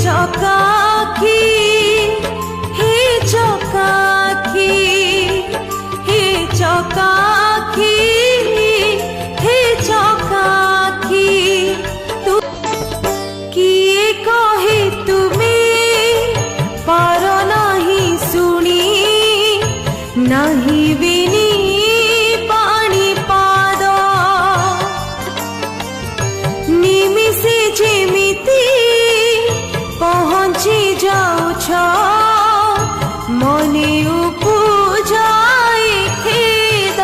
चकाखी हे चकाखी हे चकाखी हे चकाखी तू किए कहे तुम्हें पर नहीं सुनी नहीं विनी पानी पाद निमिषे जेमिति पहुँची जाउछ मने उपजाए खेद।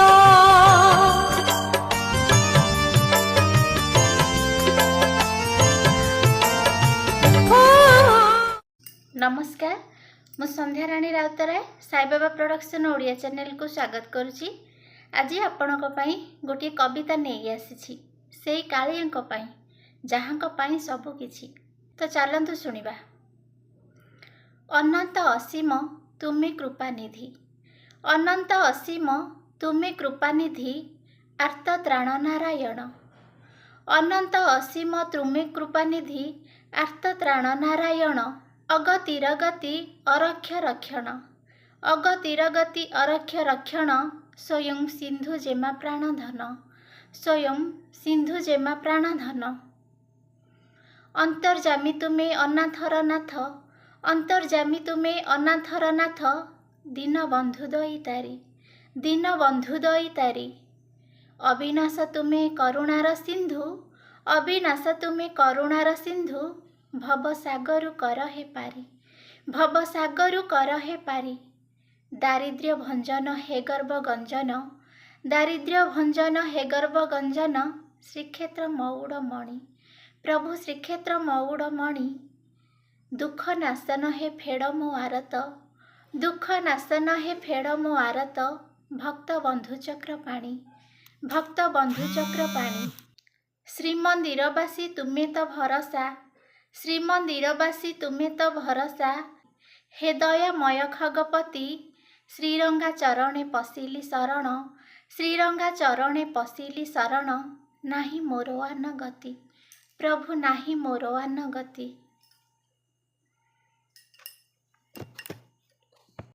नमस्कार, मु संध्या राणी राउतराय साई बाबा प्रोडक्शन ओडिया चैनल को स्वागत करुच्ची। आज आपणक पई गोटे कविता नहीं आसी से कालियांक पई जहाँक पई सबु किछि। तो चलतु शुणिबा। अनंत असीम तुम्हें कृपानिधि, अनंत असीम तुम्हें कृपानिधि आर्त त्राण नारायण। अनंत असीम तुम्हें कृपानिधि आर्त त्राण नारायण। अगतिरगति अरक्ष रक्षण, अगतिरगति अरक्ष रक्षण। स्वयं सिंधु जेमा प्राणधन, स्वयं सिंधु जेमा प्राणधन। अंतर्जामी तुम्हें अनाथर नाथ, अंतर्जामी तुम्हें अनाथर नाथ। दीन बंधु दई तारी, दीन बंधु दई तारी। अविनाश तुम्हें करुणार सिंधु, अविनाश तुम्हें करुणार सिंधु। भव सागरु कर हे पारी, भव सागरु कर हे पारी। दारिद्र्य भंजन हे गर्भ गंजन, दारिद्र्य भंजन हे गर्भ गंजन। श्रीक्षेत्र मौड़ मणि, प्रभु श्रीक्षेत्र मौड़ मणि। दुख नाशन हे फेड़ मो आरत, दुख नाशन हे फेड़ मो आरत। भक्त बंधु चक्र पाणी, भक्त बंधु चक्र पाणी। श्रीमंदिरवासी तुम्हें तो भरोसा, श्रीमंदिरवासी तुम्हें तो भरोसा। हे दयामय खगपति श्रीरंगा चरणे पशिली शरण, श्रीरंगा चरणे पशिली शरण। नाही मोर आन गति, प्रभु नाही मोर आन गति।